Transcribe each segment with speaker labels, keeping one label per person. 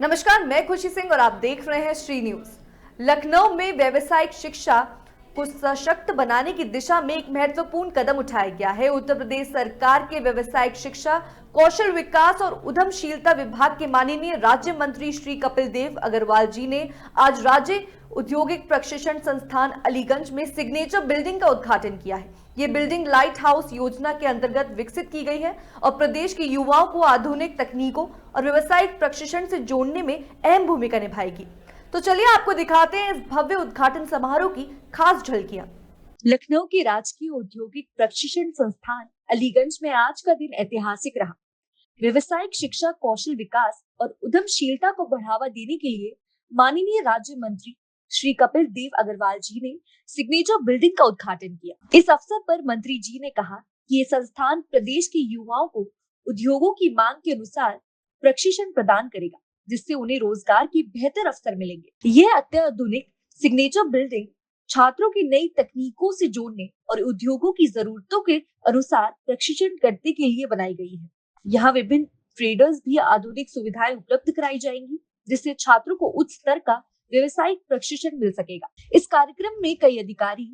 Speaker 1: नमस्कार, मैं खुशी सिंह और आप देख रहे हैं श्री न्यूज। लखनऊ में व्यावसायिक शिक्षा को सशक्त बनाने की दिशा में एक महत्वपूर्ण कदम उठाया गया है। उत्तर प्रदेश सरकार के व्यावसायिक शिक्षा, कौशल विकास और उद्यमशीलता विभाग के माननीय राज्य मंत्री श्री कपिल देव अग्रवाल जी ने आज राज्य औद्योगिक प्रशिक्षण संस्थान अलीगंज में सिग्नेचर बिल्डिंग का उद्घाटन किया है। ये बिल्डिंग लाइट हाउस योजना के अंतर्गत विकसित की गई है और प्रदेश के युवाओं को आधुनिक तकनीकों और व्यावसायिक प्रशिक्षण से जोड़ने में अहम भूमिका निभाएगी। तो चलिए आपको दिखाते हैं इस भव्य उद्घाटन समारोह की खास झलकियां।
Speaker 2: लखनऊ के राजकीय औद्योगिक प्रशिक्षण संस्थान अलीगंज में आज का दिन ऐतिहासिक रहा। व्यावसायिक शिक्षा, कौशल विकास और उद्यमशीलता को बढ़ावा देने के लिए माननीय राज्य मंत्री श्री कपिल देव अग्रवाल जी ने सिग्नेचर बिल्डिंग का उद्घाटन किया। इस अवसर पर मंत्री जी ने कहा कि ये संस्थान प्रदेश के युवाओं को उद्योगों की मांग के अनुसार प्रशिक्षण प्रदान करेगा, जिससे उन्हें रोजगार के बेहतर अवसर मिलेंगे। यह अत्याधुनिक सिग्नेचर बिल्डिंग छात्रों की नई तकनीकों से जोड़ने और उद्योगों की जरूरतों के अनुसार प्रशिक्षण करने के लिए बनाई गई है। यहाँ विभिन्न ट्रेडर्स भी आधुनिक सुविधाएं उपलब्ध कराई जाएंगी, जिससे छात्रों को उच्च स्तर का व्यवसायिक प्रशिक्षण मिल सकेगा। इस कार्यक्रम में कई अधिकारी,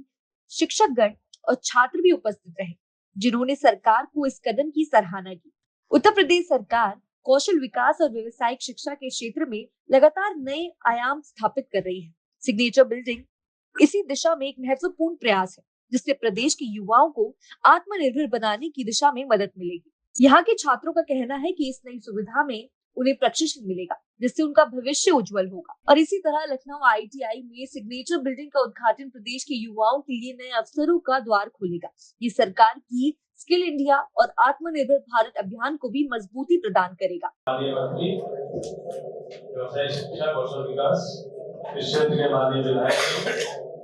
Speaker 2: शिक्षकगण और छात्र भी उपस्थित रहे, जिन्होंने सरकार को इस कदम की सराहना की। उत्तर प्रदेश सरकार कौशल विकास और व्यावसायिक शिक्षा के क्षेत्र में लगातार नए आयाम स्थापित कर रही है। सिग्नेचर बिल्डिंग इसी दिशा में एक महत्वपूर्ण प्रयास है, जिससे प्रदेश के युवाओं को आत्मनिर्भर बनाने की दिशा में मदद मिलेगी। यहाँ के छात्रों का कहना है कि इस नई सुविधा में उन्हें प्रशिक्षण मिलेगा, जिससे उनका भविष्य उज्जवल होगा। और इसी तरह लखनऊ ITI में सिग्नेचर बिल्डिंग का उद्घाटन प्रदेश के युवाओं के लिए नए अवसरों का द्वार खोलेगा। ये सरकार की स्किल इंडिया और आत्मनिर्भर भारत अभियान को भी मजबूती प्रदान करेगा।
Speaker 3: व्यवसायिक शिक्षा, कौशल विकास इस क्षेत्र के माननीय विधायक,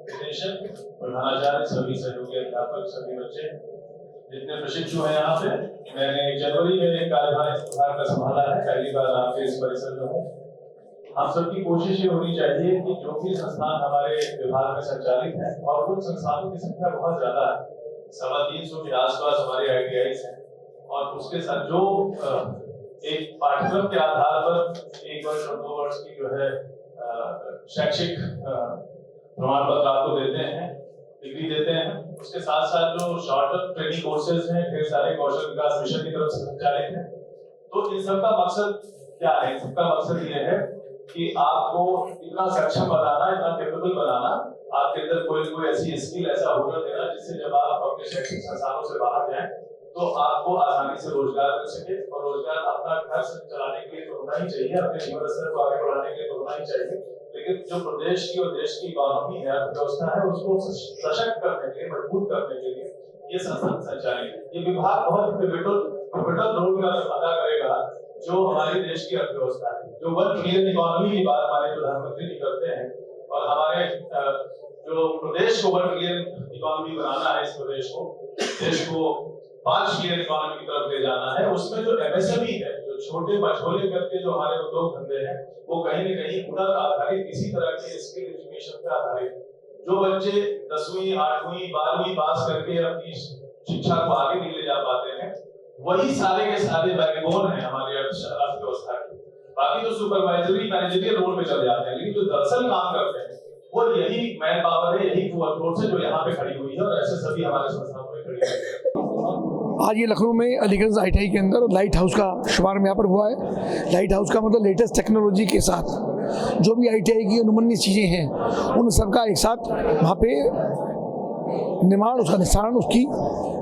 Speaker 3: निदेशक, प्रधानाचार्य, सभी सहयोगी अध्यापक, सभी बच्चे जितने प्रशिक्षु हैं यहाँ पे, मैंने जनवरी में एक कार्यभार इस विभाग का संभाला है, पहली बार आपके इस परिसर में हूँ। हम सबकी कोशिश ये होनी चाहिए कि जो भी संस्थान हमारे विभाग में संचालित है, और उन संस्थानों की संख्या बहुत ज्यादा है, 350 के आसपास हमारे ITIs हैं, और उसके साथ जो एक पाठ्यक्रम के आधार पर 1 वर्ष और 2 वर्ष की जो है शैक्षिक प्रमाण पत्र आपको देते हैं, डिग्री देते हैं, उसके साथ साथ जो शॉर्ट टर्म ट्रेनिंग कोर्सेज हैं, ढेर सारे कौशल विकास मिशन की तरफ से संचालित हैं। तो इन सबका मकसद क्या है? इन सबका मकसद ये है कि आपको इतना सक्षम बनाना, इतना कैपेबल बनाना, आपके अंदर कोई ऐसी स्किल, ऐसा हुनर देना, जिससे जब आप अपने शैक्षिक संस्थानों से बाहर जाएं तो आपको आसानी से रोजगार मिल सके। और रोजगार अपना घर चलाने के लिए तो होना ही चाहिए, अपने जीवन स्तर को आगे बढ़ाने के लिए तो होना ही चाहिए, लेकिन जो प्रदेश की और देश की इकोनॉमी है, अर्थव्यवस्था है, उसको सशक्त करने के लिए, मजबूत करने के लिए ये संस्थान संचालित है। ये विभाग बहुत पिवटल रोल अदा करेगा जो हमारे देश की अर्थव्यवस्था है। जो 1 ट्रिलियन इकोनॉमी की बात हमारे प्रधानमंत्री जी करते हैं, और हमारे जो प्रदेश को 1 ट्रिलियन इकोनॉमी बनाना है, इस प्रदेश को, देश को 5 ट्रिलियन इकोनॉमी की तरफ ले जाना है, उसमें जो MSME है, जो छोटे मझोले करके जो हमारे उद्योग धंधे हैं, वो कहीं न कहीं हुनर आधारित, इसी तरह के स्किल एजुकेशन पे आधारित। जो बच्चे 10वीं, 8वीं, 12वीं पास करके अपनी शिक्षा को आगे नहीं ले जा पाते हैं, वही सारे के सारे बैकबोन है हमारी अर्थव्यवस्था के। बाकी जो सुपरवाइजरी, मैनेजरियल रोल पे चले जाते हैं, लेकिन जो दरअसल काम करते हैं वो यही मैन पावर है, यही वर्कफोर्स है जो यहाँ पे खड़ी हुई है, और ऐसे सभी हमारे संस्थानों में खड़ी है।
Speaker 4: आज ये लखनऊ में अलीगंज ITI के अंदर लाइट हाउस का शुभारंभ यहाँ पर हुआ है। लाइट हाउस का मतलब लेटेस्ट टेक्नोलॉजी के साथ जो भी ITI की अनुमन्य चीज़ें हैं, उन सबका एक साथ वहाँ पे निर्माण, उसका निस्तारण, उसकी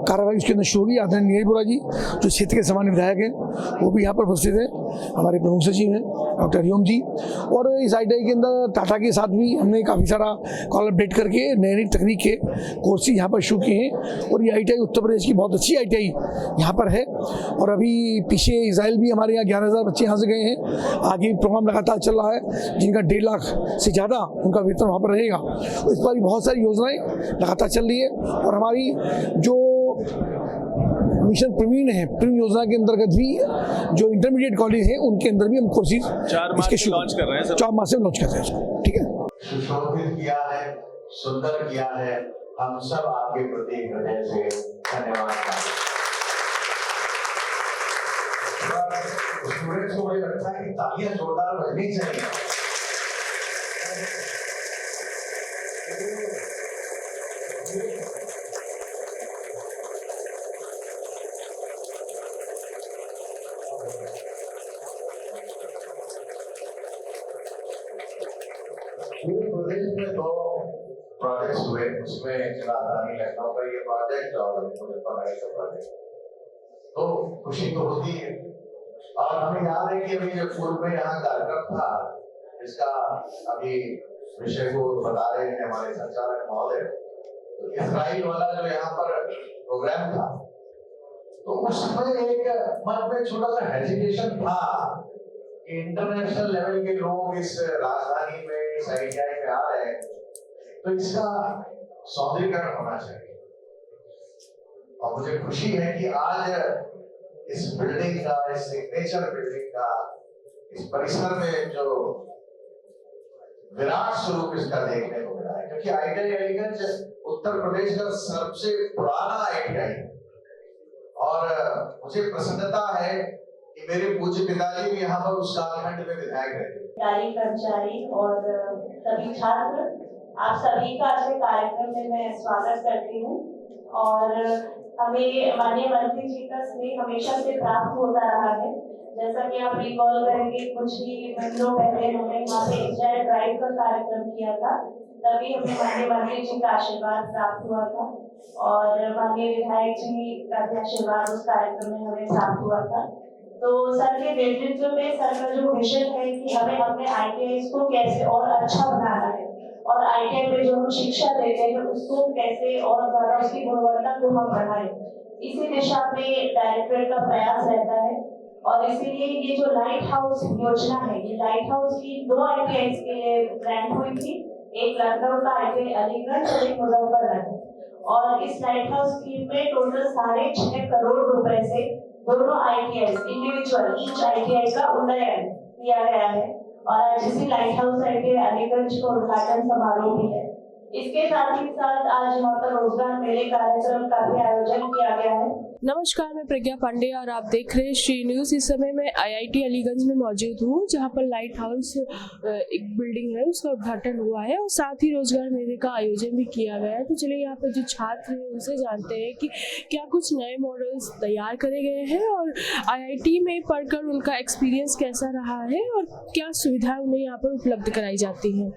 Speaker 4: कार्रवाई उसके अंदर शुरू होगी। आदरणीय नीरज बोरा जी जो क्षेत्र के सामान्य विधायक हैं, वो भी यहाँ पर उपस्थित हैं। हमारे प्रमुख सचिव हैं डॉक्टर हरिओम जी, और इस ITI के अंदर टाटा के साथ भी हमने काफ़ी सारा कोलैबोरेट करके नई नई तकनीक के कोर्सेज यहाँ पर शुरू किए हैं। और ये ITI उत्तर प्रदेश की बहुत अच्छी ITI यहाँ पर है। और अभी पीछे इजराइल भी हमारे यहाँ 11,000 बच्चे यहाँ से गए हैं। आगे प्रोग्राम लगातार चल रहा है, जिनका 1.5 लाख से ज़्यादा उनका वेतन वहाँ पर रहेगा। तो इस पर बहुत सारी योजनाएँ लगातार चल रही है। और हमारी जो मिशन प्रवीण है, प्रवीण योजना के अंतर्गत भी जो इंटरमीडिएट कॉलेज है, उनके अंदर भी हम कोर्सेज
Speaker 3: 4 मार्च से लॉन्च कर रहे हैं।
Speaker 4: 4 मार्च से लॉन्च कर रहे हैं इसको। ठीक है,
Speaker 5: सुशोभित किया है, सुंदर किया है। हम सब आपके प्रति हृदय से धन्यवाद। स्टूडेंट्स को मुझे लगता है कि तालियां जोरदार बजनी चाहिए। पूरे प्रदेश में 2 प्रोजेक्ट्स हुए, उसमें राजधानी लखनऊ का ये प्रोजेक्ट और मुजफ्फरनगर का प्रोजेक्ट। तो खुशी तो होती है, और हमें याद है कि अभी जो पूर्व में यहाँ कार्यक्रम था, इसका अभी विषय को बता रहे थे हमारे संचालक महोदय, तो इजराइल वाला जो यहाँ पर प्रोग्राम था, तो उसमें एक मन में छोटा सा हेजिटेशन था कि इंटरनेशनल लेवल के लोग इस राजधानी में, इस ITI में आ रहे हैं, तो इसका सौंदर्यीकरण होना चाहिए। और मुझे खुशी है कि आज इस बिल्डिंग का, इस सिग्नेचर बिल्डिंग का, इस परिसर में जो विराट स्वरूप इसका देखने को मिला है, क्योंकि ITI अलीगंज उत्तर प्रदेश का सबसे पुराना ITI है। और मुझे प्रसन्नता है कि मेरे पूज्य पिताजी भी यहाँ पर उस कालखंड में विधायक रहे।
Speaker 6: कर्मचारी और सभी छात्र, आप सभी का आज के कार्यक्रम में मैं स्वागत करती हूँ। और हमें माननीय मंत्री जी का स्नेह हमेशा से प्राप्त होता रहा है। जैसा कि आप रिकॉल करेंगे, कुछ ही महीनों पहले हमने यहाँ पे इंजॉय ड्राइव का कार्यक्रम किया था, तभी हमें माननीय मंत्री जी का आशीर्वाद प्राप्त हुआ था, और माननीय विधायक जी का भी आशीर्वाद उस कार्यक्रम में हमें प्राप्त हुआ था। तो सर के नेतृत्व में सर का जो विजन है कि हमें अपने ITI को कैसे और अच्छा बनाना है, और ITI में जो हम शिक्षा देते हैं उसको कैसे और ज्यादा उसकी गुणवत्ता को हम बढ़ाएं, इसी दिशा में डायरेक्टरेट का प्रयास रहता है। और इसीलिए ये जो लाइट हाउस योजना है, ये लाइट हाउस की 2 ITI के लिए ग्रांट हुई थी, एक लखनऊ का ITI अलीगंज और एक मुजफ्फरनगर। और इस लाइट हाउस स्कीम में टोटल 6.5 करोड़ रुपए से दोनों ITI इंडिविजुअल ईच ITI का उन्नयन किया गया है। और आज इसी लाइट हाउस ITI अलीगंज का उद्घाटन समारोह भी है। इसके साथ ही साथ आज यहाँ पर रोजगार मेले कार्यक्रम का भी आयोजन किया गया है।
Speaker 7: नमस्कार, मैं प्रज्ञा पांडे और आप देख रहे हैं श्री न्यूज़। इस समय मैं IIT अलीगंज में मौजूद हूँ, जहाँ पर लाइट हाउस एक बिल्डिंग है, उसका उद्घाटन हुआ है और साथ ही रोजगार मेले का आयोजन भी किया गया है। तो चलिए यहाँ पर जो छात्र हैं उनसे जानते हैं कि क्या कुछ नए मॉडल्स तैयार करे गए हैं और IIT में पढ़कर उनका एक्सपीरियंस कैसा रहा है और क्या सुविधाएं उन्हें यहाँ पर उपलब्ध कराई जाती हैं।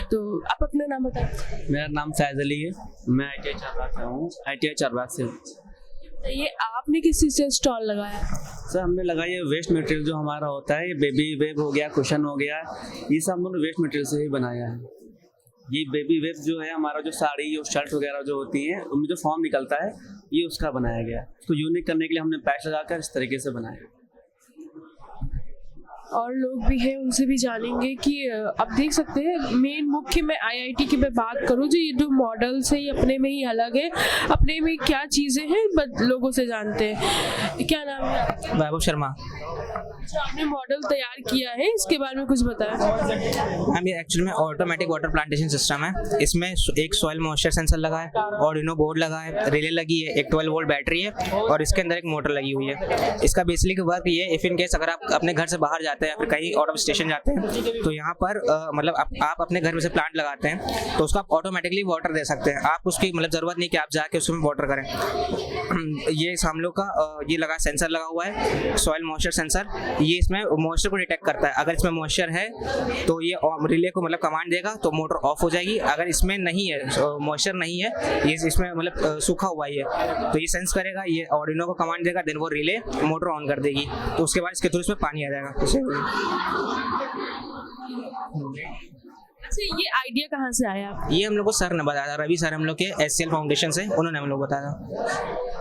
Speaker 7: तो आप अपना नाम बताएं।
Speaker 8: मेरा नाम फैज अली है, मैं ITI चारबाग से हूँ। ITI चारबाग से।
Speaker 7: ये आपने किस चीज़ से स्टॉल लगाया?
Speaker 8: सर हमने लगाया ये वेस्ट मटेरियल जो हमारा होता है, ये बेबी वेब हो गया, कुशन हो गया, ये सब हमने वेस्ट मटेरियल से ही बनाया है। ये बेबी वेब जो है हमारा, जो साड़ी और शर्ट वगैरह जो होती हैं उनमें जो फॉर्म निकलता है, ये उसका बनाया गया है। तो यूनिक करने के लिए हमने पैच लगाकर इस तरीके से बनाया।
Speaker 7: और लोग भी हैं, उनसे भी जानेंगे कि आप देख सकते हैं मेन मुख्य में IIT की मैं बात करूं, जो ये जो मॉडल्स है ये अपने में ही अलग है, अपने में क्या चीज़ें हैं बट लोगों से जानते हैं। क्या नाम है?
Speaker 9: वैभव शर्मा।
Speaker 7: जो आपने मॉडल तैयार किया है इसके बारे में कुछ बताया।
Speaker 9: मैम ये एक्चुअली में ऑटोमेटिक वाटर प्लांटेशन सिस्टम है। इसमें एक सॉइल मॉइस्चर सेंसर लगा है, ऑर्डिनो बोर्ड लगा है, रिले लगी है, एक 12 वोल्ट बैटरी है और इसके अंदर एक मोटर लगी हुई है। इसका बेसिकली वर्क ये, इफ इन केस अगर आप अपने घर से बाहर जाते हैं या फिर कहीं आउट ऑफ स्टेशन जाते हैं तो यहाँ पर मतलब आप अपने घर में से प्लांट लगाते हैं तो उसको आप ऑटोमेटिकली वाटर दे सकते हैं। आप उसकी मतलब ज़रूरत नहीं कि आप जाके उसमें वाटर करें। ये हम लोग का ये लगा सेंसर लगा हुआ है, सॉइल मॉइस्चर सेंसर। ये इसमें मॉइस्चर को डिटेक्ट करता है। अगर इसमें मॉइस्चर है तो ये रिले को मतलब कमांड देगा तो मोटर ऑफ हो जाएगी। अगर इसमें नहीं है, मॉइस्चर नहीं है, ये इसमें मतलब सूखा हुआ ही है, तो ये सेंस करेगा, ये ऑर्डिनो को कमांड देगा, देन वो रिले मोटर ऑन कर देगी, तो उसके बाद इसके थ्रू इसमें पानी आ जाएगा।
Speaker 7: अच्छा, ये आइडिया कहाँ से आया?
Speaker 9: ये हम लोग को सर ने बताया, रवि सर हम लोग के SCL फाउंडेशन से, उन्होंने हम लोग बताया।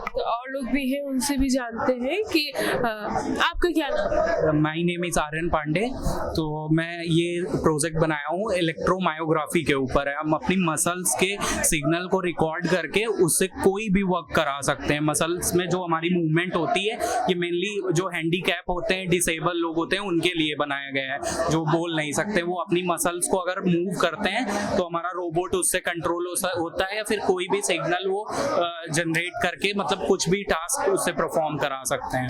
Speaker 7: तो और लोग भी हैं, उनसे भी जानते हैं कि आपका क्या नाम है?
Speaker 10: My name is Aryan Pandey. तो मैं ये प्रोजेक्ट बनाया हूँ इलेक्ट्रोमायोग्राफी के ऊपर है। हम अपनी मसल्स के सिग्नल को रिकॉर्ड करके उससे कोई भी वर्क करा सकते हैं। मसल्स में जो हमारी मूवमेंट होती है, ये मेनली जो हैंडीकैप होते हैं, डिसेबल लोग होते हैं, उनके लिए बनाया गया है। जो बोल नहीं सकते, वो अपनी मसल्स को अगर मूव करते हैं तो हमारा रोबोट उससे कंट्रोल होता है, या फिर कोई भी सिग्नल वो जनरेट करके मतलब कुछ भी टास्क उससे परफॉर्म करा सकते हैं।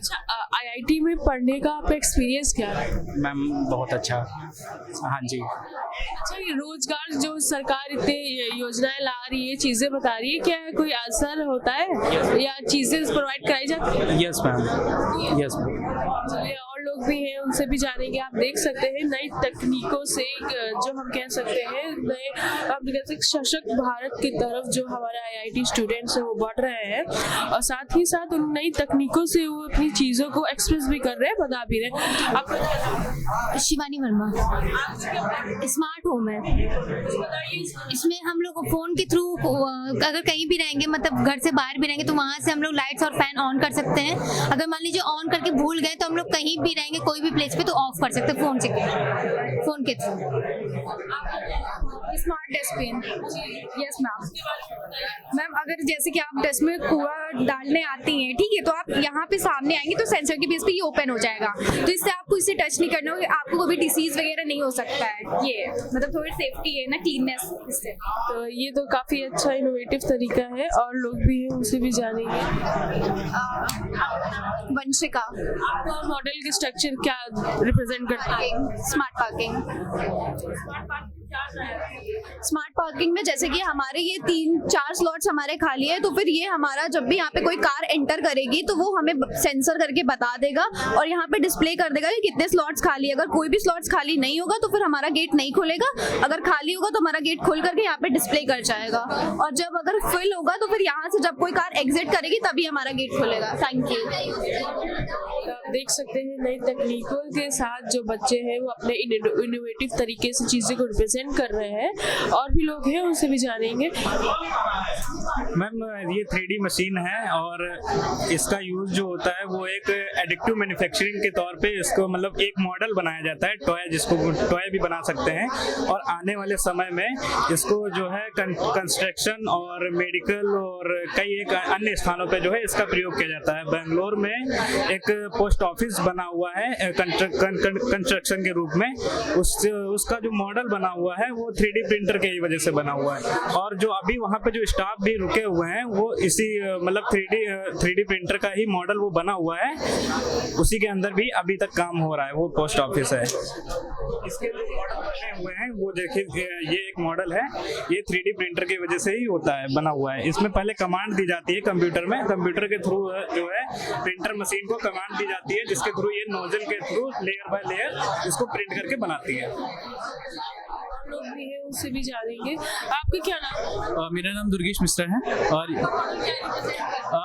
Speaker 7: अच्छा, आईआईटी में पढ़ने का आपका एक्सपीरियंस क्या है?
Speaker 10: मैम बहुत अच्छा। हाँ जी।
Speaker 7: अच्छा, ये रोजगार जो सरकार इतने योजनाएं ला रही है, चीजें बता रही है, क्या कोई असर होता है या चीजें प्रोवाइड कराई जाती है?
Speaker 10: Yes ma'am, yes ma'am.
Speaker 7: चलिए, और लोग भी हैं, उनसे भी जानेंगे। आप देख सकते हैं नई तकनीकों से जो हम कह सकते हैं नए, आप कह सकते हैं सशक्त भारत की तरफ जो हमारे आईआईटी स्टूडेंट्स हैं वो बढ़ रहे हैं, और साथ ही साथ उन नई तकनीकों से वो अपनी चीज़ों को एक्सप्रेस भी कर रहे हैं, बता भी रहे हैं। आप
Speaker 11: शिवानी वर्मा, स्मार्ट होम है। इसमें हम लोग फोन के थ्रू अगर कहीं भी रहेंगे, मतलब घर से बाहर भी रहेंगे, तो वहाँ से हम लोग लाइट्स और फैन ऑन कर सकते हैं। अगर मान लीजिए ऑन करके भूल गए तो हम लोग कहीं भी रहेंगे कोई भी प्लेस पे तो ऑफ कर सकते हैं फोन के through.
Speaker 12: Smart dustbin, yes ma'am. अगर जैसे कि आप डस्ट में कूड़ा डालने आती हैं, ठीक है, तो आप यहाँ पे सामने आएंगे तो सेंसर के बेस पे ये ओपन हो जाएगा, तो इससे आपको इसे टच नहीं करना होगा, आपको कोई भी डिसीज वगैरह नहीं हो सकता है। ये मतलब थोड़ी सेफ्टी है ना, क्लीननेस इससे।
Speaker 7: तो ये तो काफ़ी अच्छा इनोवेटिव तरीका है, और लोग भी हैं, उनसे भी जानेंगे।
Speaker 12: वंशिका,
Speaker 7: आपका मॉडल की स्ट्रक्चर क्या रिप्रेजेंट करता है?
Speaker 12: Smart parking. स्मार्ट पार्किंग में जैसे कि हमारे ये 3-4 स्लॉट्स हमारे खाली है, तो फिर ये हमारा जब भी यहाँ पे कोई कार एंटर करेगी तो वो हमें सेंसर करके बता देगा और यहाँ पे डिस्प्ले कर देगा कि कितने स्लॉट्स खाली है। अगर कोई भी स्लॉट्स खाली नहीं होगा तो फिर हमारा गेट नहीं खुलेगा, अगर खाली होगा तो हमारा गेट खोल करके यहाँ पे डिस्प्ले कर जाएगा, और जब अगर फिल होगा तो फिर यहाँ से जब कोई कार एग्जिट करेगी तभी हमारा गेट खुलेगा। Thank you.
Speaker 7: आप देख सकते हैं नई तकनीकों के साथ जो बच्चे हैं वो अपने इनोवेटिव तरीके से चीज़ें को रिप्रेजेंट कर रहे हैं, और भी लोग हैं, उनसे भी जानेंगे।
Speaker 10: मैम ये 3D मशीन है, और इसका यूज जो होता है वो एक एडिक्टिव मैन्युफैक्चरिंग के तौर पे इसको मतलब एक मॉडल बनाया जाता है, टॉय, जिसको टॉय भी बना सकते हैं, और आने वाले समय में इसको जो है कंस्ट्रक्शन और मेडिकल और कई एक अन्य स्थानों पे जो है इसका प्रयोग किया जाता है। बेंगलोर में एक पोस्ट ऑफिस बना हुआ है कंस्ट्रक्शन के रूप में, उसका जो मॉडल बना हुआ है वो 3D प्रिंटर के वजह से बना हुआ है, और जो अभी वहाँ पे जो स्टाफ भी रुके हुए हैं वो इसी मतलब 3D प्रिंटर का ही मॉडल वो बना हुआ है, उसी के अंदर भी अभी तक काम हो रहा है। वो पोस्ट ऑफिस है, इसके मॉडल बने हुए हैं, वो देखिए ये एक मॉडल है, ये 3D प्रिंटर की वजह से ही होता है, बना हुआ है। इसमें पहले कमांड दी जाती है कंप्यूटर में, कंप्यूटर के थ्रू जो है प्रिंटर मशीन को कमांड दी जाती है, जिसके थ्रू ये नोजल के थ्रू लेयर बाय लेयर इसको प्रिंट करके बनाती है।
Speaker 7: लोग भी हैं, उनसे भी जानेंगे। आपका क्या नाम?
Speaker 13: मेरा नाम दुर्गेश मिश्रा है, और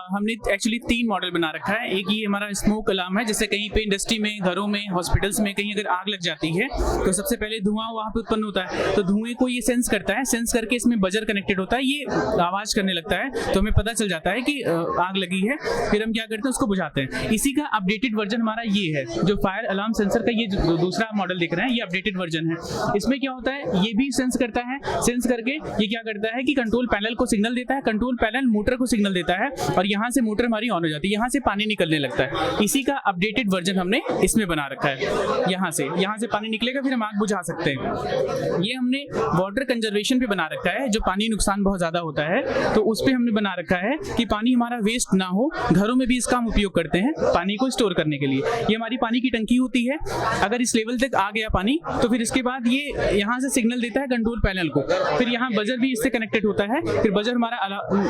Speaker 13: हमने एक्चुअली 3 मॉडल बना रखा है। एक ये हमारा स्मोक अलार्म है, जैसे कहीं पे इंडस्ट्री में, घरों में, हॉस्पिटल्स में कहीं अगर आग लग जाती है तो सबसे पहले धुआं वहाँ पे उत्पन्न होता है, तो धुएं को ये सेंस करता है, सेंस करके इसमें बजर कनेक्टेड होता है, ये आवाज़ करने लगता है, तो हमें पता चल जाता है कि आग लगी है। फिर हम क्या करते हैं, उसको बुझाते हैं। इसी का अपडेटेड वर्जन हमारा ये है, जो फायर अलार्म सेंसर का ये दूसरा मॉडल दिख रहा है, ये अपडेटेड वर्जन है। इसमें क्या होता है, ये भी सेंस करता है, सेंस करके ये क्या करता है कि कंट्रोल पैनल को सिग्नल देता है, कंट्रोल पैनल मोटर को सिग्नल देता है, और यहाँ से मोटर हमारी ऑन हो जाती है, यहाँ से पानी निकलने लगता है। इसी का अपडेटेड वर्जन हमने इसमें बना रखा है। यहाँ से पानी निकलेगा, फिर हम आग बुझा सकते हैं। ये हमने वाटर कंजर्वेशन पे बना रखा है, जो पानी नुकसान बहुत ज्यादा होता है, तो उस पे हमने बना रखा है कि पानी हमारा वेस्ट ना हो। घरों में भी इसका हम उपयोग करते हैं पानी को स्टोर करने के लिए। ये हमारी पानी की टंकी होती है, अगर इस लेवल तक आ गया पानी तो फिर इसके बाद ये यहाँ से सिग्नल देता है कंट्रोल पैनल को, फिर यहाँ बजर भी इससे कनेक्टेड होता है, फिर बजर हमारा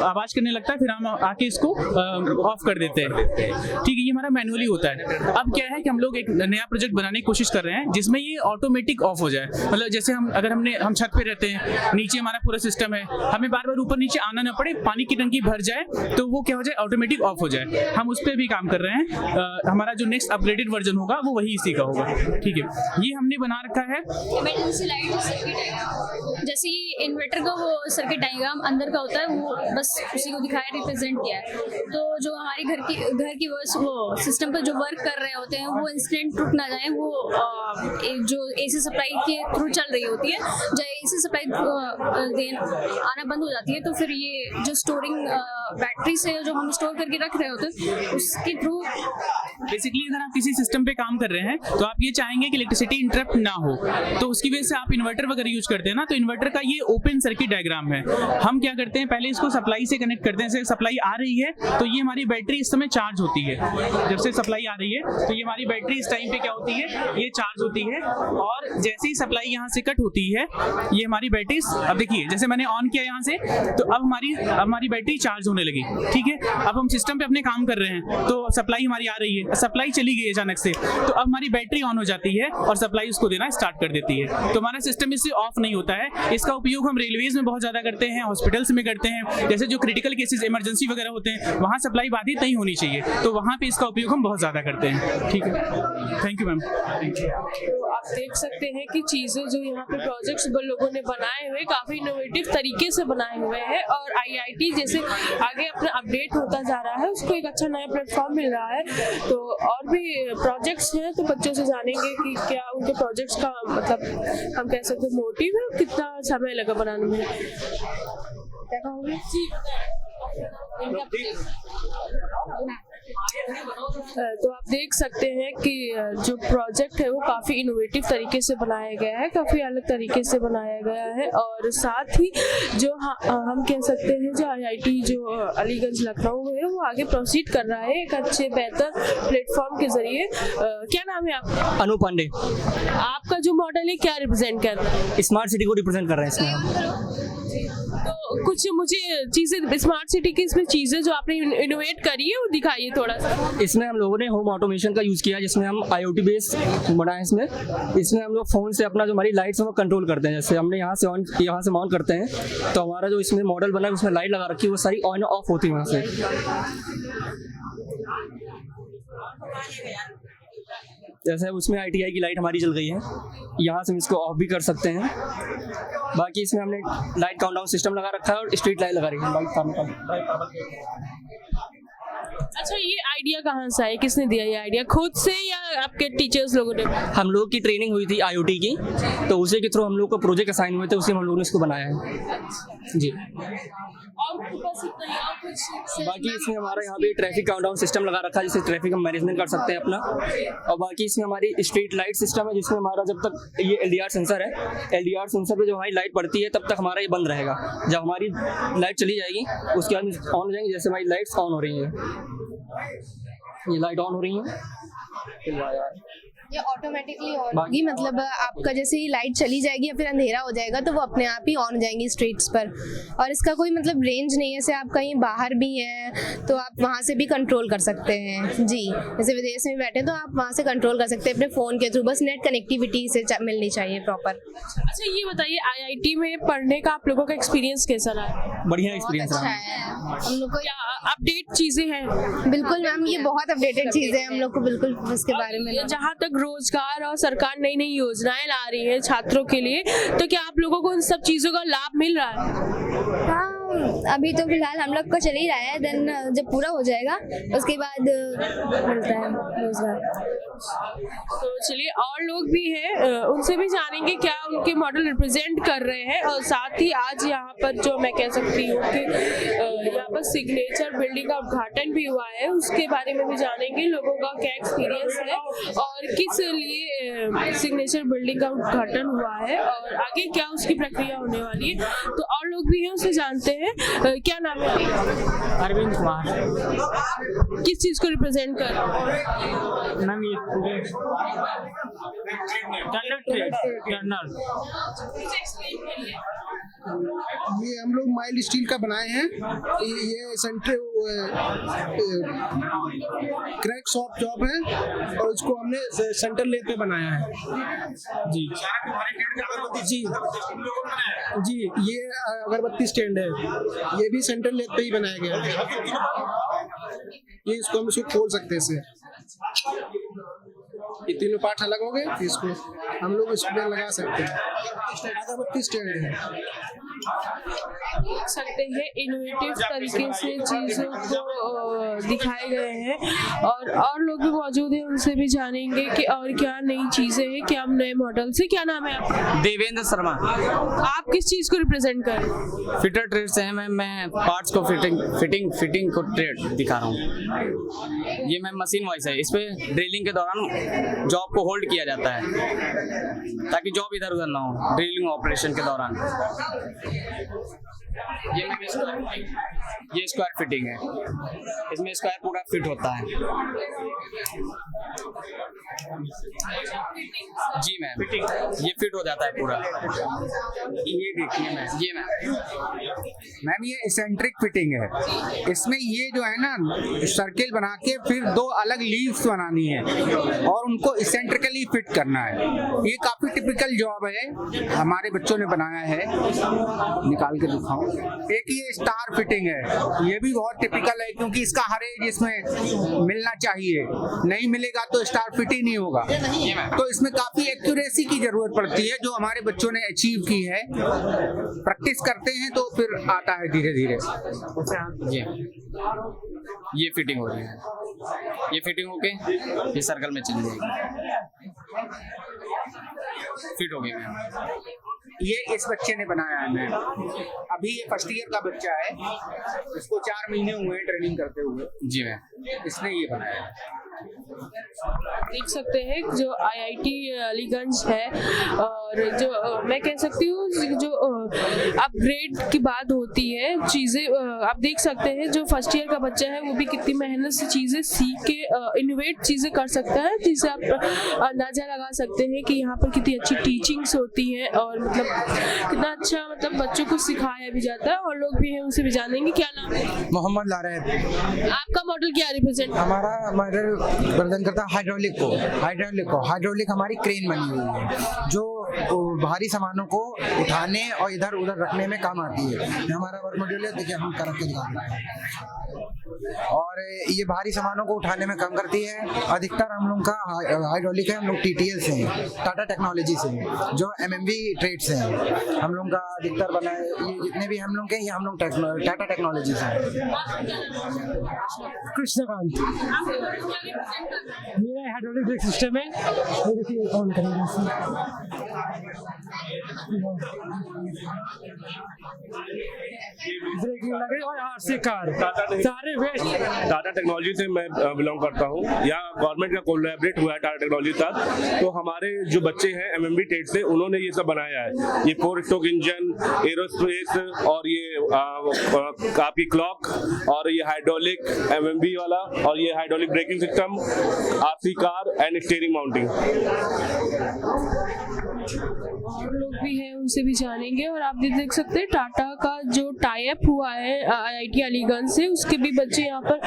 Speaker 13: आवाज करने लगता है, फिर हम आके इसको ऑफ कर देते हैं। ठीक है, ये हमारा मैनुअली होता है। अब क्या है कि हम लोग एक नया प्रोजेक्ट बनाने की कोशिश कर रहे हैं जिसमें ये ऑटोमेटिक ऑफ हो जाए। मतलब जैसे हम छत पे रहते हैं, नीचे हमारा पूरा सिस्टम है, हमें बार बार ऊपर नीचे आना ना पड़े, पानी की टंकी भर जाए तो वो क्या हो जाए, ऑटोमेटिक ऑफ हो जाए। हम उस पर भी काम कर रहे हैं। हमारा जो नेक्स्ट अपग्रेडेड वर्जन होगा वो वही इसी का होगा। ठीक है, ये हमने बना रखा है
Speaker 12: इमरजेंसी लाइट सर्किट डायग्राम, जैसे इन्वर्टर का वो सर्किट डायग्राम अंदर का होता है, वो बस उसी को दिखाया, रिप्रेजेंट किया है। तो जो हमारी घर की वो सिस्टम पर जो वर्क कर रहे होते हैं वो इंस्टेंट रुक ना जाए, वो जो एसी सप्लाई के थ्रू चल रही होती है, जब एसी सप्लाई आना बंद हो जाती है तो फिर ये जो स्टोरिंग बैटरी से जो हम स्टोर करके रख रहे होते हैं उसके थ्रू
Speaker 13: बेसिकली अगर आप किसी सिस्टम पे काम कर रहे हैं तो आप ये चाहेंगे कि इलेक्ट्रिसिटी इंटरप्ट ना हो, तो उसकी वजह से आप इन्वर्टर वगैरह यूज करते हैं ना, तो इन्वर्टर का ये ओपन सर्किट डायग्राम है। हम क्या करते हैं, पहले इसको सप्लाई से कनेक्ट करते हैं। जैसे सप्लाई आ रही है तो ये हमारी बैटरी इस समय चार्ज होती है। जब से सप्लाई आ रही है तो ये हमारी बैटरी इस टाइम पे क्या होती है, ये चार्ज होती है। और जैसे ही सप्लाई यहाँ से कट होती है, ये हमारी बैटरी, अब देखिए जैसे मैंने ऑन किया यहाँ से, तो अब हमारी बैटरी चार्ज होने लगी। ठीक है, अब हम सिस्टम पे अपने काम कर रहे हैं तो सप्लाई हमारी आ रही है, सप्लाई चली गई अचानक से, तो अब हमारी बैटरी ऑन हो जाती है और सप्लाई उसको देना स्टार्ट कर देती है। तो हमारा सिस्टम इससे ऑफ नहीं होता है। इसका उपयोग हम रेलवेज में बहुत ज्यादा करते हैं, हॉस्पिटल्स में करते हैं। जैसे जो क्रिटिकल केसेस, इमरजेंसी वगैरह होते हैं, वहाँ सप्लाई बाधित नहीं होनी चाहिए, तो वहाँ पे इसका उपयोग हम बहुत ज्यादा करते हैं। ठीक है, थैंक यू मैम।
Speaker 7: तो आप देख सकते हैं कि चीज़ें जो यहाँ पे प्रोजेक्ट्स लोगों ने बनाए हुए काफ़ी इनोवेटिव तरीके से बनाए हुए हैं, और IIT जैसे आगे अपना अपडेट होता जा रहा है, उसको एक अच्छा नया प्लेटफॉर्म मिल रहा है। तो और भी प्रोजेक्ट्स हैं, तो बच्चों से जानेंगे कि क्या उनके प्रोजेक्ट्स का मतलब हम कह सकते हैं मोटिव है, कितना समय लगा बनाने में, क्या कहोगे? तो आप देख सकते हैं कि जो प्रोजेक्ट है वो काफ़ी इनोवेटिव तरीके से बनाया गया है, काफ़ी अलग तरीके से बनाया गया है। और साथ ही जो हम कह सकते हैं जो IIT जो अलीगंज लखनऊ है वो आगे प्रोसीड कर रहा है एक अच्छे बेहतर प्लेटफॉर्म के जरिए। क्या नाम है आपका?
Speaker 14: अनु पांडे।
Speaker 7: आपका जो मॉडल है क्या रिप्रेजेंट कर रहा है?
Speaker 14: स्मार्ट सिटी को रिप्रेजेंट कर रहे हैं इसमें हम।
Speaker 7: तो कुछ मुझे चीज़ें स्मार्ट सिटी की इसमें चीज़ें जो आपने इनोवेट करी है वो दिखाइए थोड़ा सा।
Speaker 14: इसमें हम लोगों ने होम ऑटोमेशन का यूज़ किया, जिसमें हम IoT बेस बनाए इसमें हम लोग फ़ोन से अपना जो हमारी लाइट्स है वो कंट्रोल करते हैं। जैसे हमने यहाँ से ऑन करते हैं तो हमारा जो इसमें मॉडल बना है उसमें लाइट लगा रखी है, वो सारी ऑन ऑफ होती है वहाँ से। जैसे उसमें ITI की लाइट हमारी जल गई है, यहाँ से हम इसको ऑफ भी कर सकते हैं। बाकी इसमें हमने लाइट काउंटडाउन सिस्टम लगा रखा है और स्ट्रीट लाइट लगा रही है, लाइट काम।
Speaker 7: अच्छा, ये आइडिया कहाँ से आया, किसने दिया ये आइडिया, खुद से या आपके टीचर्स लोगों ने?
Speaker 14: हम लोग की ट्रेनिंग हुई थी IoT की, तो उसी के थ्रू हम लोग को प्रोजेक्ट असाइन हुए थे, उसी में हम लोगों ने इसको बनाया है जी। बाकी इसमें हमारा यहाँ पे ट्रैफिक काउंटडाउन सिस्टम लगा रखा है, जिससे ट्रैफिक हम मैनेजमेंट कर सकते हैं अपना। और बाकी इसमें हमारी स्ट्रीट लाइट सिस्टम है, जिसमें हमारा जब तक ये LDR सेंसर है, LDR सेंसर पे जो हमारी लाइट पड़ती है तब तक हमारा ये बंद रहेगा। जब हमारी लाइट चली जाएगी उसके बाद ऑन हो जाएंगे। जैसे हमारी लाइट्स ऑन हो रही हैं, ये लाइट ऑन हो रही है,
Speaker 11: ये ऑटोमेटिकली ऑन होगी, मतलब आपका जैसे ही लाइट चली जाएगी या फिर अंधेरा हो जाएगा तो वो अपने आप ही ऑन हो जाएंगी स्ट्रीट्स पर। और इसका कोई मतलब रेंज नहीं है, जैसे आप कहीं बाहर भी हैं तो आप वहाँ से भी कंट्रोल कर सकते हैं जी। जैसे विदेश में बैठे तो आप वहाँ से कंट्रोल कर सकते हैं अपने फ़ोन के थ्रू, बस नेट कनेक्टिविटी से मिलनी चाहिए प्रॉपर।
Speaker 7: अच्छा, ये बताइए IIT में पढ़ने का आप लोगों का एक्सपीरियंस कैसा रहा?
Speaker 14: बढ़िया एक्सपीरियंस
Speaker 11: अच्छा है। हम लोग को
Speaker 7: अपडेट चीज़ें हैं?
Speaker 11: बिल्कुल मैम, ये बहुत अपडेटेड चीज़ें हैं, हम लोग को बिल्कुल इसके बारे में।
Speaker 7: जहाँ तक रोजगार और सरकार नई नई योजनाएं ला रही है छात्रों के लिए, तो क्या आप लोगों को उन सब चीजों का लाभ मिल रहा है?
Speaker 11: हाँ, अभी तो फिलहाल हम लोग को चल ही रहा है, देन जब पूरा हो जाएगा उसके बाद मिलता है रोजगार।
Speaker 7: तो चलिए, और लोग भी हैं, उनसे भी जानेंगे क्या उनके मॉडल रिप्रेजेंट कर रहे हैं। और साथ ही आज यहाँ पर जो मैं कह सकती हूँ कि यहाँ पर सिग्नेचर बिल्डिंग का उद्घाटन भी हुआ है, उसके बारे में भी जानेंगे लोगों का क्या एक्सपीरियंस है और किस लिए सिग्नेचर बिल्डिंग का उद्घाटन हुआ है और आगे क्या उसकी प्रक्रिया होने वाली है। तो और लोग भी हैं, उससे जानते हैं। क्या नाम है?
Speaker 15: अरविंद कुमार।
Speaker 7: किस चीज को रिप्रेजेंट कर रहे हैं?
Speaker 15: मैम ये
Speaker 16: ये हम लोग माइल्ड स्टील का बनाए हैं। ये सेंटर क्रैक सॉफ्ट जॉब है और इसको हमने सेंटर लेयर पे बनाया है जी। जी, ये अगरबत्ती स्टैंड है, ये भी सेंटर लेयर पे ही बनाया गया है। ये इसको हम खोल सकते हैं इसे, ये तीनों पार्ट अलग हो गए, इसको हम लोग इस पे लगा सकते हैं। अगरबत्ती स्टैंड है।
Speaker 7: देख सकते हैं इनोवेटिव तरीके से चीज़ों को दिखाए गए हैं और लोग भी मौजूद हैं, उनसे भी जानेंगे कि और क्या नई चीज़ें हैं, क्या नए मॉडल से। क्या नाम है आपका?
Speaker 15: देवेंद्र शर्मा।
Speaker 7: आप किस चीज़ को रिप्रेजेंट कर रहे हैं?
Speaker 15: फिटर ट्रेड से हैं मैं पार्ट्स को फिटिंग को ट्रेड दिखा रहा हूँ। ये मैं मशीन वॉइस है, इस पे ड्रिलिंग के दौरान जॉब को होल्ड किया जाता है ताकि जॉब इधर उधर ना हो ड्रिलिंग ऑपरेशन के दौरान। ये स्क्वायर फिटिंग है, इसमें स्क्वायर पूरा फिट होता है। जी मैम, ये फिट हो जाता है पूरा।
Speaker 17: ये देखिए मैम,
Speaker 15: ये
Speaker 17: मैम ये इसेंट्रिक फिटिंग है। इसमें ये जो है ना सर्किल बना के फिर दो अलग लीव्स बनानी है और उनको इसेंट्रिकली फिट करना है। ये काफी टिपिकल जॉब है, हमारे बच्चों ने बनाया है। निकाल के दिखाओ। एक ये स्टार फिटिंग है, ये भी बहुत टिपिकल है क्योंकि इसका हर एज इसमें मिलना चाहिए, नहीं मिलेगा तो स्टार फिट ही नहीं होगा। तो इसमें काफी एक्यूरेसी की जरूरत पड़ती है जो हमारे बच्चों ने अचीव की है। प्रैक्टिस करते हैं तो फिर आता है धीरे धीरे।
Speaker 15: ये फिटिंग हो रही है, ये फिटिंग होके ये सर्कल में चली जाएगी। फिट हो गई मैम।
Speaker 17: ये इस बच्चे ने बनाया है मैम, अभी ये फर्स्ट ईयर का बच्चा है, इसको 4 महीने हुए हैं ट्रेनिंग करते हुए।
Speaker 15: जी मैम,
Speaker 17: इसने ये बनाया है।
Speaker 7: देख सकते हैं जो IIT अलीगंज है और जो मैं कह सकती हूँ जो अपग्रेड की बात होती है चीज़ें आप देख सकते हैं। जो फर्स्ट ईयर का बच्चा है वो भी कितनी मेहनत से चीज़ें सीख के इनोवेट चीज़ें कर सकता है, जिससे आप अंदाज़ा लगा सकते हैं कि यहाँ पर कितनी अच्छी टीचिंग्स होती हैं और मतलब कितना अच्छा मतलब बच्चों को सिखाया भी जाता है। और लोग भी हैं, उनसे भी जानेंगे। क्या नाम है?
Speaker 18: मोहम्मद लारा है।
Speaker 7: आपका मॉडल क्या रिप्रेजेंट?
Speaker 18: हमारा मॉडल प्रदान करता है हाइड्रोलिक हमारी क्रेन बनी हुई है जो भारी सामानों को उठाने और इधर उधर रखने में काम आती है। ये हमारा वर्क मॉड्यूल है, देखिए हम करके दिखा रहे हैं। और ये भारी सामानों को उठाने में काम करती है। अधिकतर हम लोग का हाइड्रोलिक है, हम लोग TTL से हैं, टाटा टेक्नोलॉजी से हैं, जो MMV ट्रेड से हैं। हम लोग का अधिकतर बना है, ये जितने भी हम लोग के ये हम लोग टाटा टेक्नोलॉजी से हैं।
Speaker 19: कृष्णकांत, मेरा हाइड्रोलिक ब्रेक सिस्टम है, ऑन करेंगे। ब्रेकिंग लगे और RC कार सारे वेस्ट।
Speaker 20: टाटा टेक्नोलॉजी से मैं बिलोंग करता हूँ। यहाँ गवर्नमेंट का कोलैबोरेट हुआ है टाटा टेक्नोलॉजी के साथ। तो हमारे जो बच्चे हैं MMV ट्रेड से, उन्होंने ये सब बनाया है। ये 4 स्ट्रोक इंजन, एरोस्पेस और ये आपकी क्लॉक और ये हाइड्रोलिक MMV वाला और ये hydraulic braking system, RC car and steering mounting.
Speaker 7: और लोग भी हैं, उनसे भी जानेंगे। और आप देख सकते हैं टाटा का जो टाई अप हुआ है IIT अलीगंज से, उसके भी बच्चे यहाँ पर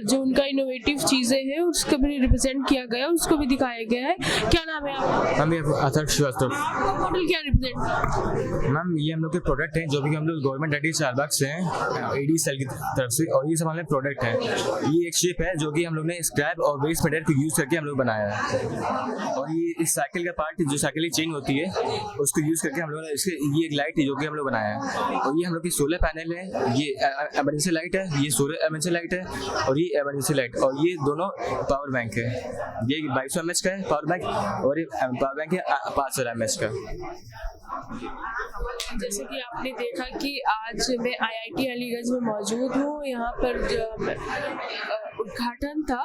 Speaker 7: जो उनका इनोवेटिव चीज़ें हैं उसको भी रिप्रेजेंट किया गया, उसको भी दिखाया गया है। क्या नाम है आपका?
Speaker 21: मैम अथर्व श्रीवास्तव।
Speaker 7: मॉडल क्या रिप्रेजेंट?
Speaker 21: मैम ये हम लोग के प्रोडक्ट हैं जो भी हम लोग गवर्नमेंट रेडी स्टारबक्स हैं AD सेल की तरफ से, और ये सब हमारे प्रोडक्ट हैं। ये एक शेप है जो कि हम लोग ने स्क्रैप और वेस्ट मटेरियल को यूज़ करके हम लोग बनाया है। और ये इस साइकिल का पार्ट जो साइकिल की चेन होती है उसको यूज़ करके हम लोग ने इसके ये एक लाइट है जो कि हम लोग बनाया है। और ये हम लोग की सोलर पैनल है, ये इमरजेंसी लाइट है, ये सोलर इमरजेंसी लाइट है और ये इमरजेंसी लाइट, और ये दोनों पावर बैंक है। ये 2200 mAh का है पावर बैंक और ये पावर बैंक है 500 mAh का।
Speaker 7: जैसे कि आपने देखा कि आज मैं IIT अलीगंज में मौजूद हूँ। यहाँ पर उद्घाटन था,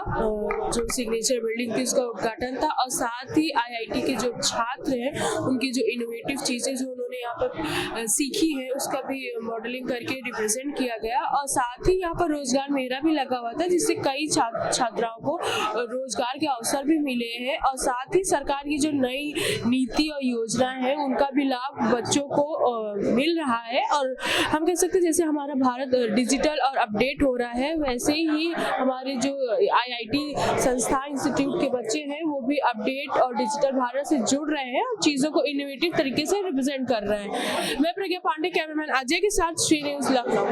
Speaker 7: जो सिग्नेचर बिल्डिंग थी उसका उद्घाटन था, और साथ ही IIT के जो छात्र हैं उनकी जो इनोवेटिव चीज़ें जो उन्होंने यहाँ पर सीखी है उसका भी मॉडलिंग करके रिप्रेजेंट किया गया। और साथ ही यहाँ पर रोजगार मेला भी लगा हुआ था, जिससे कई छात्राओं को रोजगार के अवसर भी मिले हैं। और साथ ही सरकार की जो नई नीति और योजनाएं हैं उनका भी लाभ बच्चों को मिल रहा है। और हम कह सकते हैं जैसे हमारा भारत डिजिटल और अपडेट हो रहा है, वैसे ही हमारे जो IIT संस्था इंस्टीट्यूट के बच्चे हैं वो भी अपडेट और डिजिटल भारत से जुड़ रहे हैं और चीज़ों को इनोवेटिव तरीके से रिप्रेजेंट कर रहे हैं। मैं प्रज्ञा पांडे, कैमरामैन अजय के साथ, श्री न्यूज़ लखनऊ।